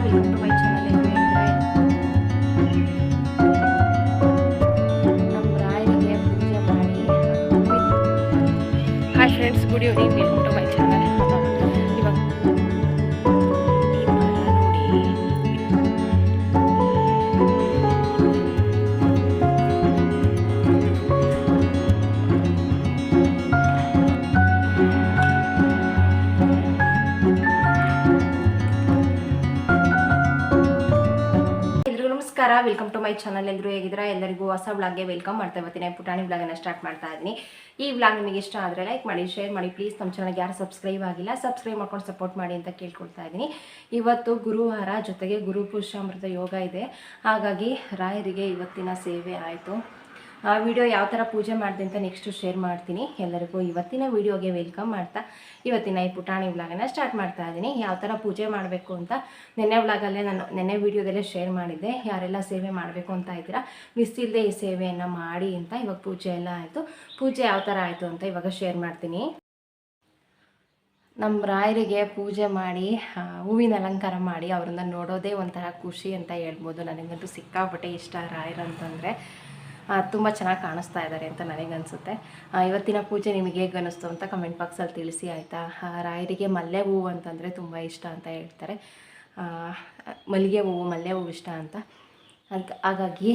Welcome to my channel. ನಮ್ಮ ರಾಯರಿಗೆ ಪೂಜೆ ಮಾಡಿ hi friends, good evening. Welcome to my channel. ಇವಾಗ ಈ ಮರ ನೋಡಿ, ನಮಸ್ಕಾರ, ವೆಲ್ಕಮ್ ಟು ಮೈ ಚಾನಲ್. ಎಲ್ಲರೂ ಹೇಗಿದ್ದೀರಾ? ಎಲ್ಲರಿಗೂ ಹೊಸ ವ್ಲಾಗ್ಗೆ ವೆಲ್ಕಮ್ ಮಾಡ್ತಾ ಬರ್ತೀನಿ. ಪುಟಾಣಿ ವ್ಲಾಗನ್ನು ಸ್ಟಾರ್ಟ್ ಮಾಡ್ತಾ ಇದ್ದೀನಿ. ಈ ವ್ಲಾಗ್ ನಿಮಗೆ ಇಷ್ಟ ಆದರೆ ಲೈಕ್ ಮಾಡಿ, ಶೇರ್ ಮಾಡಿ. ಪ್ಲೀಸ್ ನಮ್ಮ ಚಾನಲ್ಗೆ ಯಾರು ಸಬ್ಸ್ಕ್ರೈಬ್ ಆಗಿಲ್ಲ, ಸಬ್ಸ್ಕ್ರೈಬ್ ಮಾಡ್ಕೊಂಡು ಸಪೋರ್ಟ್ ಮಾಡಿ ಅಂತ ಕೇಳ್ಕೊಳ್ತಾ ಇದ್ದೀನಿ. ಇವತ್ತು ಗುರುವಾರ, ಜೊತೆಗೆ ಗುರು ಪುರುಷಾಮೃತ ಯೋಗ ಇದೆ. ಹಾಗಾಗಿ ರಾಯರಿಗೆ ಇವತ್ತಿನ ಸೇವೆ ಆಯಿತು. ಆ ವಿಡಿಯೋ ಯಾವ ಥರ ಪೂಜೆ ಮಾಡಿದೆ ಅಂತ ನೆಕ್ಸ್ಟು ಶೇರ್ ಮಾಡ್ತೀನಿ. ಎಲ್ಲರಿಗೂ ಇವತ್ತಿನ ವಿಡಿಯೋಗೆ ವೆಲ್ಕಮ್ ಮಾಡ್ತಾ ಇವತ್ತಿನ ಈ ಪುಟಾಣಿ ವ್ಲಾಗನ್ನು ಸ್ಟಾರ್ಟ್ ಮಾಡ್ತಾ ಇದ್ದೀನಿ. ಯಾವ ಥರ ಪೂಜೆ ಮಾಡಬೇಕು ಅಂತ ನೆನ್ನೆ ವ್ಲಾಗಲ್ಲೇ ನಾನು ನೆನ್ನೆ ವಿಡಿಯೋದಲ್ಲೇ ಶೇರ್ ಮಾಡಿದ್ದೆ. ಯಾರೆಲ್ಲ ಸೇವೆ ಮಾಡಬೇಕು ಅಂತ ಇದ್ದೀರಾ, ಮಿಸ್ ಇಲ್ಲದೆ ಈ ಸೇವೆಯನ್ನು ಮಾಡಿ ಅಂತ. ಇವಾಗ ಪೂಜೆ ಎಲ್ಲ ಆಯಿತು. ಪೂಜೆ ಯಾವ ಥರ ಆಯಿತು ಅಂತ ಇವಾಗ ಶೇರ್ ಮಾಡ್ತೀನಿ. ನಮ್ಮ ರಾಯರಿಗೆ ಪೂಜೆ ಮಾಡಿ ಹೂವಿನ ಅಲಂಕಾರ ಮಾಡಿ ಅವ್ರನ್ನ ನೋಡೋದೇ ಒಂಥರ ಖುಷಿ ಅಂತ ಹೇಳ್ಬೋದು. ನನಗಂತೂ ಸಿಕ್ಕಾಪಟ್ಟೆ ಇಷ್ಟ ರಾಯರಂತಂದರೆ. ತುಂಬ ಚೆನ್ನಾಗಿ ಕಾಣಿಸ್ತಾ ಇದ್ದಾರೆ ಅಂತ ನನಗನ್ಸುತ್ತೆ. ಇವತ್ತಿನ ಪೂಜೆ ನಿಮಗೆ ಹೇಗೆ ಅನ್ನಿಸ್ತು ಅಂತ ಕಮೆಂಟ್ ಬಾಕ್ಸಲ್ಲಿ ತಿಳಿಸಿ, ಆಯಿತಾ? ರಾಯರಿಗೆ ಮಲ್ಲೆ ಹೂವು ಅಂತಂದರೆ ತುಂಬ ಇಷ್ಟ ಅಂತ ಹೇಳ್ತಾರೆ. ಮಲ್ಲಿಗೆ ಹೂವು, ಮಲ್ಲೆ ಹೂವು ಇಷ್ಟ ಅಂತ. ಹಾಗಾಗಿ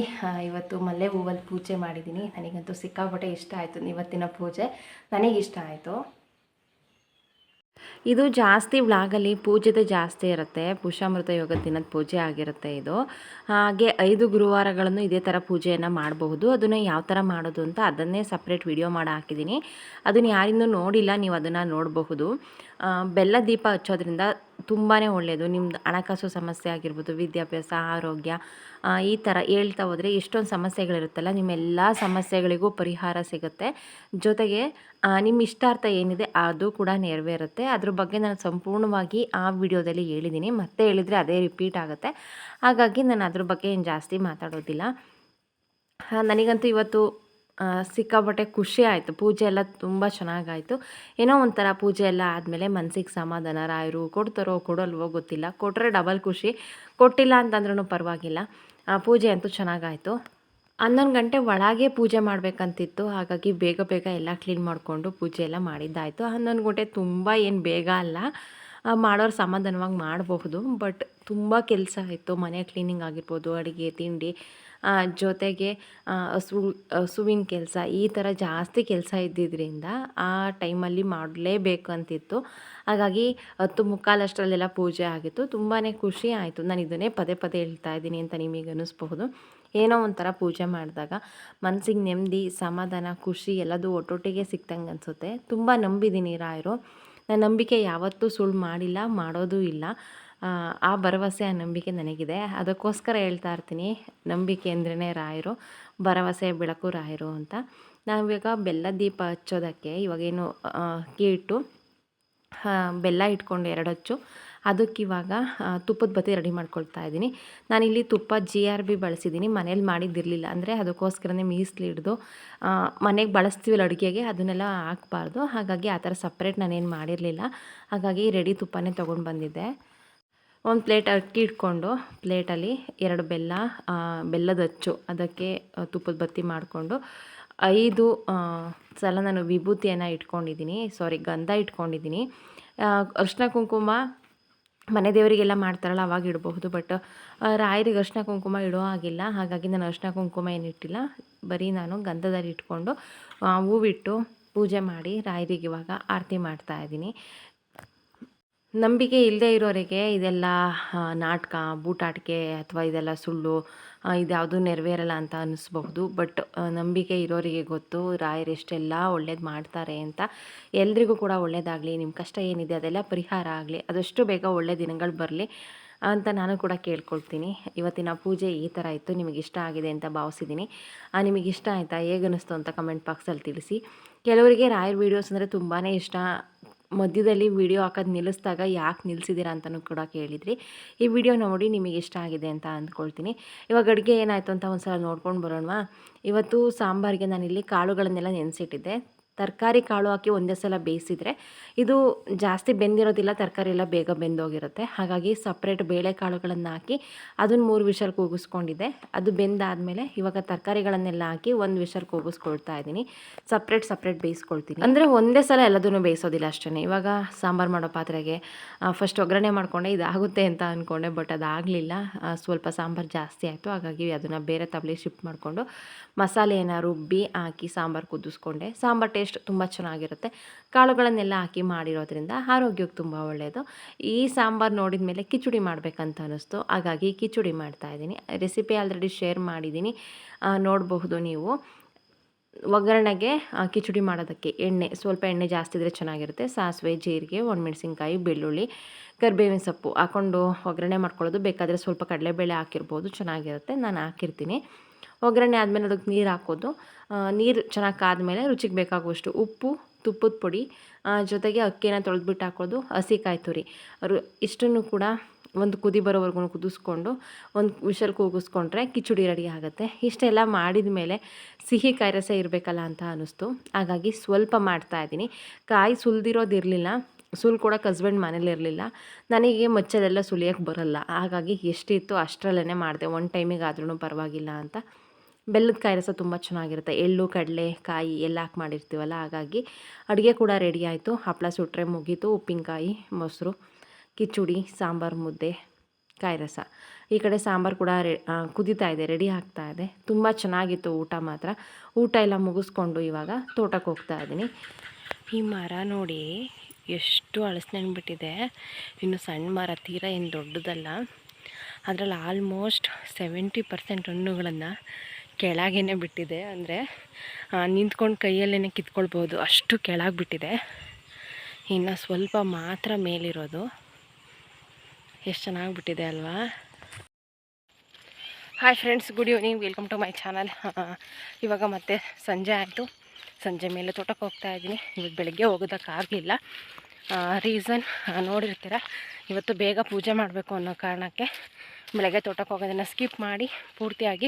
ಇವತ್ತು ಮಲ್ಲೆ ಹೂವಲ್ಲಿ ಪೂಜೆ ಮಾಡಿದ್ದೀನಿ. ನನಗಂತೂ ಸಿಕ್ಕಾಪಟ್ಟೆ ಇಷ್ಟ ಆಯಿತು. ಇವತ್ತಿನ ಪೂಜೆ ನನಗಿಷ್ಟ ಆಯಿತು. ಇದು ಜಾಸ್ತಿ ವ್ಲಾಗಲ್ಲಿ ಪೂಜೆದೇ ಜಾಸ್ತಿ ಇರುತ್ತೆ. ಪುರುಷಾಮೃತ ಯೋಗ ದಿನದ ಪೂಜೆ ಆಗಿರುತ್ತೆ ಇದು. ಹಾಗೆ 5 ಗುರುವಾರಗಳನ್ನು ಇದೇ ಥರ ಪೂಜೆಯನ್ನು ಮಾಡಬಹುದು. ಅದನ್ನು ಯಾವ ಥರ ಮಾಡೋದು ಅಂತ ಅದನ್ನೇ ಸಪ್ರೇಟ್ ವಿಡಿಯೋ ಮಾಡಿ ಹಾಕಿದ್ದೀನಿ. ಅದನ್ನು ಯಾರಿಂದೂ ನೋಡಿಲ್ಲ, ನೀವು ಅದನ್ನು ನೋಡಬಹುದು. ಬೆಲ್ಲ ದೀಪ ಹಚ್ಚೋದ್ರಿಂದ ತುಂಬಾ ಒಳ್ಳೆಯದು. ನಿಮ್ಮದು ಹಣಕಾಸು ಸಮಸ್ಯೆ ಆಗಿರ್ಬೋದು, ವಿದ್ಯಾಭ್ಯಾಸ, ಆರೋಗ್ಯ, ಈ ಥರ ಹೇಳ್ತಾ ಹೋದರೆ ಎಷ್ಟೊಂದು ಸಮಸ್ಯೆಗಳಿರುತ್ತಲ್ಲ, ನಿಮ್ಮೆಲ್ಲ ಸಮಸ್ಯೆಗಳಿಗೂ ಪರಿಹಾರ ಸಿಗುತ್ತೆ. ಜೊತೆಗೆ ನಿಮ್ಮ ಇಷ್ಟಾರ್ಥ ಏನಿದೆ ಅದು ಕೂಡ ನೆರವೇರುತ್ತೆ. ಅದ್ರ ಬಗ್ಗೆ ನಾನು ಸಂಪೂರ್ಣವಾಗಿ ಆ ವಿಡಿಯೋದಲ್ಲಿ ಹೇಳಿದ್ದೀನಿ. ಮತ್ತೆ ಹೇಳಿದರೆ ಅದೇ ರಿಪೀಟ್ ಆಗುತ್ತೆ. ಹಾಗಾಗಿ ನಾನು ಅದ್ರ ಬಗ್ಗೆ ಏನು ಜಾಸ್ತಿ ಮಾತಾಡೋದಿಲ್ಲ. ನನಗಂತೂ ಇವತ್ತು ಸಿಕ್ಕಾಪಟ್ಟೆ ಖುಷಿ ಆಯಿತು. ಪೂಜೆ ಎಲ್ಲ ತುಂಬ ಚೆನ್ನಾಗಾಯಿತು. ಏನೋ ಒಂಥರ ಪೂಜೆ ಎಲ್ಲ ಆದಮೇಲೆ ಮನಸ್ಸಿಗೆ ಸಮಾಧಾನ. ರಾಯರು ಕೊಡ್ತಾರೋ ಕೊಡಲ್ವೋ ಗೊತ್ತಿಲ್ಲ, ಕೊಟ್ಟರೆ ಡಬಲ್ ಖುಷಿ, ಕೊಟ್ಟಿಲ್ಲ ಅಂತಂದ್ರೂ ಪರವಾಗಿಲ್ಲ. ಪೂಜೆ ಅಂತೂ ಚೆನ್ನಾಗಾಯಿತು. 11 ಗಂಟೆ ಒಳಗೆ ಪೂಜೆ ಮಾಡಬೇಕಂತಿತ್ತು. ಹಾಗಾಗಿ ಬೇಗ ಬೇಗ ಎಲ್ಲ ಕ್ಲೀನ್ ಮಾಡಿಕೊಂಡು ಪೂಜೆ ಎಲ್ಲ ಮಾಡಿದ್ದಾಯಿತು. 11 ಗಂಟೆ ತುಂಬ ಏನು ಬೇಗ ಅಲ್ಲ, ಮಾಡೋರು ಸಮಾಧಾನವಾಗಿ ಮಾಡಬಹುದು. ಬಟ್ ತುಂಬ ಕೆಲಸ ಇತ್ತು. ಮನೆ ಕ್ಲೀನಿಂಗ್ ಆಗಿರ್ಬೋದು, ಅಡುಗೆ ತಿಂಡಿ, ಜೊತೆಗೆ ಹಸುವಿನ ಕೆಲಸ, ಈ ಥರ ಜಾಸ್ತಿ ಕೆಲಸ ಇದ್ದಿದ್ದರಿಂದ ಆ ಟೈಮಲ್ಲಿ ಮಾಡಲೇಬೇಕು ಅಂತಿತ್ತು. ಹಾಗಾಗಿ 10:45 ಪೂಜೆ ಆಗಿತ್ತು. ತುಂಬಾ ಖುಷಿ ಆಯಿತು. ನಾನು ಇದನ್ನೇ ಪದೇ ಪದೇ ಹೇಳ್ತಾ ಇದ್ದೀನಿ ಅಂತ ನಿಮಗೆ ಅನ್ನಿಸ್ಬಹುದು. ಏನೋ ಒಂಥರ ಪೂಜೆ ಮಾಡಿದಾಗ ಮನಸ್ಸಿಗೆ ನೆಮ್ಮದಿ, ಸಮಾಧಾನ, ಖುಷಿ ಎಲ್ಲದೂ ಒಟ್ಟೊಟ್ಟಿಗೆ ಸಿಕ್ತಂಗೆ ಅನಿಸುತ್ತೆ. ತುಂಬ ನಂಬಿದ್ದೀನಿ ರಾಯರು. ನನ್ನ ನಂಬಿಕೆ ಯಾವತ್ತೂ ಸುಳ್ಳು ಮಾಡಿಲ್ಲ, ಮಾಡೋದೂ ಇಲ್ಲ. ಆ ಭರವಸೆ, ಆ ನಂಬಿಕೆ ನನಗಿದೆ. ಅದಕ್ಕೋಸ್ಕರ ಹೇಳ್ತಾ ಇರ್ತೀನಿ, ನಂಬಿಕೆ ಅಂದ್ರೇ ರಾಯರು, ಭರವಸೆ ಬೆಳಕು ರಾಯರು ಅಂತ. ನಾವಿವಾಗ ಬೆಲ್ಲ ದೀಪ ಹಚ್ಚೋದಕ್ಕೆ ಇವಾಗೇನು ಅಕ್ಕಿ ಇಟ್ಟು ಬೆಲ್ಲ ಇಟ್ಕೊಂಡು 2 ಹಚ್ಚು, ಅದಕ್ಕಿವಾಗ ತುಪ್ಪದ ಬತ್ತಿ ರೆಡಿ ಮಾಡ್ಕೊಳ್ತಾ ಇದ್ದೀನಿ. ನಾನಿಲ್ಲಿ ತುಪ್ಪ GRB ಬಳಸಿದ್ದೀನಿ. ಮನೇಲಿ ಮಾಡಿದ್ದಿರಲಿಲ್ಲ, ಅಂದರೆ ಅದಕ್ಕೋಸ್ಕರನೇ ಮೀಸಲು ಹಿಡ್ದು ಮನೆಗೆ ಬಳಸ್ತೀವಲ್ಲ ಅಡುಗೆಗೆ, ಅದನ್ನೆಲ್ಲ ಹಾಕಬಾರ್ದು. ಹಾಗಾಗಿ ಆ ಥರ ಸಪ್ರೇಟ್ ನಾನೇನು ಮಾಡಿರಲಿಲ್ಲ. ಹಾಗಾಗಿ ರೆಡಿ ತುಪ್ಪನೇ ತೊಗೊಂಡು ಬಂದಿದ್ದೆ. ಒಂದು ಪ್ಲೇಟ್ ಅಕ್ಕಿ ಇಟ್ಕೊಂಡು ಪ್ಲೇಟಲ್ಲಿ 2 ಬೆಲ್ಲದ ಅಚ್ಚು, ಅದಕ್ಕೆ ತುಪ್ಪದ ಬತ್ತಿ ಮಾಡಿಕೊಂಡು 5 ಸಲ ನಾನು ವಿಭೂತಿಯನ್ನು ಇಟ್ಕೊಂಡಿದ್ದೀನಿ, ಗಂಧ ಇಟ್ಕೊಂಡಿದ್ದೀನಿ. ಅರಿಶಿನ ಕುಂಕುಮ ಮನೆ ದೇವರಿಗೆಲ್ಲ ಮಾಡ್ತಾರಲ್ಲ ಅವಾಗ ಇಡಬಹುದು. ಬಟ್ ರಾಯರಿಗೆ ಅರಿಶಿನ ಕುಂಕುಮ ಇಡೋ ಹಾಗಿಲ್ಲ. ಹಾಗಾಗಿ ನಾನು ಅರಿಶಿನ ಕುಂಕುಮ ಏನಿಟ್ಟಿಲ್ಲ, ಬರೀ ನಾನು ಗಂಧದಲ್ಲಿ ಇಟ್ಕೊಂಡು ಹೂವಿಟ್ಟು ಪೂಜೆ ಮಾಡಿ ರಾಯರಿಗೆ ಇವಾಗ ಆರತಿ ಮಾಡ್ತಾಯಿದ್ದೀನಿ. ನಂಬಿಕೆ ಇಲ್ಲದೆ ಇರೋರಿಗೆ ಇದೆಲ್ಲ ನಾಟಕ, ಬೂಟಾಟಿಕೆ ಅಥವಾ ಇದೆಲ್ಲ ಸುಳ್ಳು, ಇದ್ಯಾವುದು ನೆರವೇರಲ್ಲ ಅಂತ ಅನ್ನಿಸ್ಬಹುದು. ಬಟ್ ನಂಬಿಕೆ ಇರೋರಿಗೆ ಗೊತ್ತು ರಾಯರು ಎಷ್ಟೆಲ್ಲ ಒಳ್ಳೇದು ಮಾಡ್ತಾರೆ ಅಂತ. ಎಲ್ರಿಗೂ ಕೂಡ ಒಳ್ಳೇದಾಗಲಿ, ನಿಮ್ಮ ಕಷ್ಟ ಏನಿದೆ ಅದೆಲ್ಲ ಪರಿಹಾರ ಆಗಲಿ, ಆದಷ್ಟು ಬೇಗ ಒಳ್ಳೆ ದಿನಗಳು ಬರಲಿ ಅಂತ ನಾನು ಕೂಡ ಕೇಳ್ಕೊಳ್ತೀನಿ. ಇವತ್ತಿನ ಪೂಜೆ ಈ ಥರ ಇತ್ತು. ನಿಮಗಿಷ್ಟ ಆಗಿದೆ ಅಂತ ಭಾವಿಸಿದ್ದೀನಿ. ನಿಮಗಿಷ್ಟ ಆಯಿತಾ, ಹೇಗೆ ಅನ್ನಿಸ್ತು ಅಂತ ಕಮೆಂಟ್ ಬಾಕ್ಸಲ್ಲಿ ತಿಳಿಸಿ. ಕೆಲವರಿಗೆ ರಾಯರ ವೀಡಿಯೋಸ್ ಅಂದರೆ ತುಂಬಾ ಇಷ್ಟ. ಮಧ್ಯದಲ್ಲಿ ವಿಡಿಯೋ ಹಾಕೋದು ನಿಲ್ಲಿಸಿದಾಗ ಯಾಕೆ ನಿಲ್ಲಿಸಿದ್ದೀರಾ ಅಂತಲೂ ಕೂಡ ಕೇಳಿದ್ರಿ. ಈ ವಿಡಿಯೋ ನೋಡಿ ನಿಮಗೆ ಇಷ್ಟ ಆಗಿದೆ ಅಂತ ಅಂದ್ಕೊಳ್ತೀನಿ. ಇವಾಗ ಅಡುಗೆ ಏನಾಯಿತು ಅಂತ ಒಂದು ಸಲ ನೋಡ್ಕೊಂಡು ಬರೋಣವಾ. ಇವತ್ತು ಸಾಂಬಾರಿಗೆ ನಾನಿಲ್ಲಿ ಕಾಳುಗಳನ್ನೆಲ್ಲ ನೆನೆಸಿಟ್ಟಿದ್ದೆ. ತರಕಾರಿ ಕಾಳು ಹಾಕಿ ಒಂದೇ ಸಲ ಬೇಯಿಸಿದರೆ ಇದು ಜಾಸ್ತಿ ಬೆಂದಿರೋದಿಲ್ಲ, ತರಕಾರಿ ಎಲ್ಲ ಬೇಗ ಬೆಂದೋಗಿರುತ್ತೆ. ಹಾಗಾಗಿ ಸಪ್ರೇಟ್ ಬೇಳೆಕಾಳುಗಳನ್ನು ಹಾಕಿ ಅದನ್ನು 3 ವಿಷಲ್ ಕೂಗಿಸ್ಕೊಂಡಿದ್ದೆ. ಅದು ಬೆಂದಾದಮೇಲೆ ಇವಾಗ ತರಕಾರಿಗಳನ್ನೆಲ್ಲ ಹಾಕಿ 1 ವಿಷಲ್ ಕೂಗಿಸ್ಕೊಳ್ತಾ ಇದ್ದೀನಿ. ಸಪ್ರೇಟ್ ಬೇಯಿಸ್ಕೊಳ್ತೀನಿ. ಅಂದರೆ ಒಂದೇ ಸಲ ಎಲ್ಲದನ್ನು ಬೇಯಿಸೋದಿಲ್ಲ ಅಷ್ಟೇ. ಇವಾಗ ಸಾಂಬಾರು ಮಾಡೋ ಪಾತ್ರೆಗೆ ಫಸ್ಟ್ ಒಗ್ಗರಣೆ ಮಾಡಿಕೊಂಡೆ, ಇದಾಗುತ್ತೆ ಅಂತ ಅಂದ್ಕೊಂಡೆ, ಬಟ್ ಅದಾಗಲಿಲ್ಲ. ಸ್ವಲ್ಪ ಸಾಂಬಾರು ಜಾಸ್ತಿ ಆಯಿತು. ಹಾಗಾಗಿ ಅದನ್ನು ಬೇರೆ ತಪ್ಪಲೆಗೆ ಶಿಫ್ಟ್ ಮಾಡಿಕೊಂಡು ಮಸಾಲೆಯನ್ನು ರುಬ್ಬಿ ಹಾಕಿ ಸಾಂಬಾರು ಕುದಿಸ್ಕೊಂಡೆ. ಸಾಂಬಾರು ಟೇಸ್ಟ್ ತುಂಬ ಚೆನ್ನಾಗಿರುತ್ತೆ. ಕಾಳುಗಳನ್ನೆಲ್ಲ ಹಾಕಿ ಮಾಡಿರೋದ್ರಿಂದ ಆರೋಗ್ಯಕ್ಕೆ ತುಂಬ ಒಳ್ಳೆಯದು. ಈ ಸಾಂಬಾರು ನೋಡಿದ ಮೇಲೆ ಕಿಚಡಿ ಮಾಡಬೇಕಂತ ಅನ್ನಿಸ್ತು. ಹಾಗಾಗಿ ಕಿಚಡಿ ಮಾಡ್ತಾಯಿದ್ದೀನಿ. ರೆಸಿಪಿ ಆಲ್ರೆಡಿ ಶೇರ್ ಮಾಡಿದ್ದೀನಿ, ನೋಡಬಹುದು ನೀವು. ಒಗ್ಗರಣೆಗೆ ಕಿಚಡಿ ಮಾಡೋದಕ್ಕೆ ಸ್ವಲ್ಪ ಎಣ್ಣೆ ಜಾಸ್ತಿ ಇದ್ದರೆ ಚೆನ್ನಾಗಿರುತ್ತೆ. ಸಾಸಿವೆ, ಜೀರಿಗೆ, ಒಣಮೆಣಸಿನ್ಕಾಯಿ, ಬೆಳ್ಳುಳ್ಳಿ, ಕರಿಬೇವಿನ ಸೊಪ್ಪು ಹಾಕ್ಕೊಂಡು ಒಗ್ಗರಣೆ ಮಾಡ್ಕೊಳ್ಳೋದು. ಬೇಕಾದರೆ ಸ್ವಲ್ಪ ಕಡಲೆಬೇಳೆ ಹಾಕಿರ್ಬೋದು, ಚೆನ್ನಾಗಿರುತ್ತೆ. ನಾನು ಹಾಕಿರ್ತೀನಿ. ಒಗ್ಗರಣೆ ಆದಮೇಲೆ ಅದಕ್ಕೆ ನೀರು ಹಾಕೋದು. ನೀರು ಚೆನ್ನಾಗಿ ಕಾದ್ಮೇಲೆ ರುಚಿಗೆ ಬೇಕಾಗುವಷ್ಟು ಉಪ್ಪು, ತುಪ್ಪದ ಪುಡಿ, ಜೊತೆಗೆ ಅಕ್ಕಿನ ತೊಳೆದ್ಬಿಟ್ಟು ಹಾಕೋದು, ಹಸಿಕಾಯಿ ತುರಿ ಇಷ್ಟನ್ನು ಕೂಡ ಒಂದು ಕುದಿ ಬರೋವರೆಗೂ ಕುದಿಸ್ಕೊಂಡು 1 ವಿಷಲ್ ಕೂಗಿಸ್ಕೊಂಡ್ರೆ ಕಿಚಡಿ ರೆಡಿ ಆಗುತ್ತೆ. ಇಷ್ಟೆಲ್ಲ ಮಾಡಿದ ಮೇಲೆ ಸಿಹಿ ಕಾಯಿ ರಸ ಇರಬೇಕಲ್ಲ ಅಂತ ಅನ್ನಿಸ್ತು. ಹಾಗಾಗಿ ಸ್ವಲ್ಪ ಮಾಡ್ತಾಯಿದ್ದೀನಿ. ಕಾಯಿ ಸುಲಿದಿರೋದಿರಲಿಲ್ಲ, ಕೊಡೋಕೆ ಹಸ್ಬೆಂಡ್ ಮನೇಲಿರಲಿಲ್ಲ. ನನಗೆ ಮಚ್ಚದೆಲ್ಲ ಸುಲಿಯೋಕ್ಕೆ ಬರೋಲ್ಲ. ಹಾಗಾಗಿ ಎಷ್ಟಿತ್ತು ಅಷ್ಟರಲ್ಲೇ ಮಾಡಿದೆ, 1 ಟೈಮಿಗೆ ಆದ್ರೂ ಪರವಾಗಿಲ್ಲ ಅಂತ. ಬೆಲ್ಲದ ಕಾಯಿ ರಸ ತುಂಬ ಚೆನ್ನಾಗಿರುತ್ತೆ. ಎಳ್ಳು, ಕಡಲೆ, ಕಾಯಿ ಎಲ್ಲ ಹಾಕಿ ಮಾಡಿರ್ತೀವಲ್ಲ. ಹಾಗಾಗಿ ಅಡುಗೆ ಕೂಡ ರೆಡಿ ಆಯಿತು. ಹಪ್ಪಳ ಸುಟ್ಟರೆ ಮುಗೀತು. ಉಪ್ಪಿನಕಾಯಿ, ಮೊಸರು, ಕಿಚಡಿ, ಸಾಂಬಾರು, ಮುದ್ದೆ, ಕಾಯಿ ರಸ. ಈ ಕಡೆ ಸಾಂಬಾರು ಕೂಡ ಕುದೀತಾ ಇದೆ, ರೆಡಿ ಆಗ್ತಾ ಇದೆ. ತುಂಬ ಚೆನ್ನಾಗಿತ್ತು ಊಟ ಮಾತ್ರ. ಊಟ ಎಲ್ಲ ಮುಗಿಸ್ಕೊಂಡು ಇವಾಗ ತೋಟಕ್ಕೆ ಹೋಗ್ತಾ ಇದ್ದೀನಿ. ಈ ಮರ ನೋಡಿ ಎಷ್ಟು ಹಳಸ್ನಂಬಿಟ್ಟಿದೆ. ಇನ್ನು ಸಣ್ಣ ಮರ, ತೀರ ಏನು ದೊಡ್ಡದಲ್ಲ. ಅದರಲ್ಲಿ ಆಲ್ಮೋಸ್ಟ್ 70% ಹಣ್ಣುಗಳನ್ನು ಕೆಳಗೇ ಬಿಟ್ಟಿದೆ. ಅಂದರೆ ನಿಂತ್ಕೊಂಡು ಕೈಯಲ್ಲೇ ಕಿತ್ಕೊಳ್ಬೋದು, ಅಷ್ಟು ಕೆಳಗೆ ಬಿಟ್ಟಿದೆ. ಇನ್ನು ಸ್ವಲ್ಪ ಮಾತ್ರ ಮೇಲಿರೋದು. ಎಷ್ಟು ಚೆನ್ನಾಗಿಬಿಟ್ಟಿದೆ ಅಲ್ವಾ. Hi friends, good evening, welcome to my channel. ಇವಾಗ ಮತ್ತೆ ಸಂಜೆ ಆಯಿತು. ಸಂಜೆ ಮೇಲೆ ತೋಟಕ್ಕೆ ಹೋಗ್ತಾ ಇದ್ದೀನಿ. ಇವತ್ತು ಬೆಳಗ್ಗೆ ಹೋಗೋದಕ್ಕಾಗಲಿಲ್ಲ. ರೀಸನ್ ನೋಡಿರ್ತೀರ, ಇವತ್ತು ಬೇಗ ಪೂಜೆ ಮಾಡಬೇಕು ಅನ್ನೋ ಕಾರಣಕ್ಕೆ ಬೆಳಗ್ಗೆ ತೋಟಕ್ಕೆ ಹೋಗೋದನ್ನು ಸ್ಕಿಪ್ ಮಾಡಿ ಪೂರ್ತಿಯಾಗಿ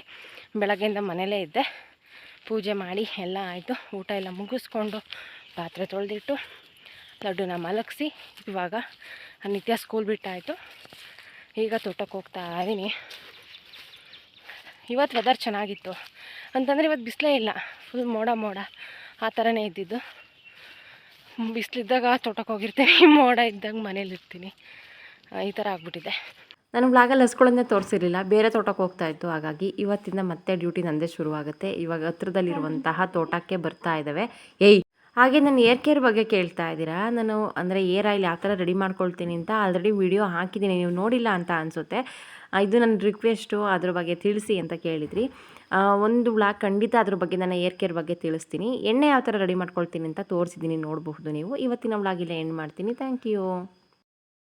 ಬೆಳಗ್ಗೆಯಿಂದ ಮನೇಲೇ ಇದ್ದೆ. ಪೂಜೆ ಮಾಡಿ ಎಲ್ಲ ಆಯಿತು. ಊಟ ಎಲ್ಲ ಮುಗಿಸ್ಕೊಂಡು ಪಾತ್ರೆ ತೊಳೆದಿಟ್ಟು ಲಡ್ಡುನ ಮಲಗಿಸಿ ಇವಾಗ ನಿತ್ಯ ಸ್ಕೂಲ್ ಬಿಟ್ಟಾಯಿತು. ಈಗ ತೋಟಕ್ಕೆ ಹೋಗ್ತಾ ಇದ್ದೀನಿ. ಇವತ್ತು ವೆದರ್ ಚೆನ್ನಾಗಿತ್ತು ಅಂತಂದರೆ ಇವತ್ತು ಬಿಸಿಲೇ ಇಲ್ಲ, ಫುಲ್ ಮೋಡ ಆ ಥರನೇ ಇದ್ದಿದ್ದು. ಬಿಸಿಲಿದ್ದಾಗ ತೋಟಕ್ಕೆ ಹೋಗಿರ್ತೀನಿ, ಮೋಡ ಇದ್ದಾಗ ಮನೇಲಿರ್ತೀನಿ. ಈ ಥರ ಆಗ್ಬಿಟ್ಟಿದೆ. ನಾನು ವ್ಲಾಗಲ್ಲಿ ಹಸ್ಕೊಳ್ಳೋದೇ ತೋರಿಸಿರಲಿಲ್ಲ, ಬೇರೆ ತೋಟಕ್ಕೆ ಹೋಗ್ತಾಯಿತ್ತು. ಹಾಗಾಗಿ ಇವತ್ತಿಂದ ಮತ್ತೆ ಡ್ಯೂಟಿ ನಂದೇ ಶುರುವಾಗುತ್ತೆ. ಇವಾಗ ಹತ್ರದಲ್ಲಿರುವಂತಹ ತೋಟಕ್ಕೆ ಬರ್ತಾ ಇದ್ದಾವೆ. ಹಾಗೆ ನಾನು ಏರ್ ಕೇರ್ ಬಗ್ಗೆ ಕೇಳ್ತಾ ಇದ್ದೀರಾ. ನಾನು ಅಂದರೆ ಏರ್ ಆಯಿಲ್ ಯಾವ ಥರ ರೆಡಿ ಮಾಡ್ಕೊಳ್ತೀನಿ ಅಂತ ಆಲ್ರೆಡಿ ವಿಡಿಯೋ ಹಾಕಿದ್ದೀನಿ, ನೀವು ನೋಡಿಲ್ಲ ಅಂತ ಅನಿಸುತ್ತೆ. ಇದು ನನ್ನ ರಿಕ್ವೆಸ್ಟು, ಅದ್ರ ಬಗ್ಗೆ ತಿಳಿಸಿ ಅಂತ ಕೇಳಿದ್ರಿ. ಒಂದು ವ್ಲಾಗ್ ಖಂಡಿತ ಅದ್ರ ಬಗ್ಗೆ ನಾನು ಏರ್ ಕೇರ್ ಬಗ್ಗೆ ತಿಳಿಸ್ತೀನಿ. ಎಣ್ಣೆ ಯಾವ ಥರ ರೆಡಿ ಮಾಡ್ಕೊಳ್ತೀನಿ ಅಂತ ತೋರಿಸಿದ್ದೀನಿ, ನೋಡಬಹುದು ನೀವು. ಇವತ್ತಿನ ವ್ಲಾಗ್ ಇಲ್ಲೇ ಎಂಡ್ ಮಾಡ್ತೀನಿ. Thank you.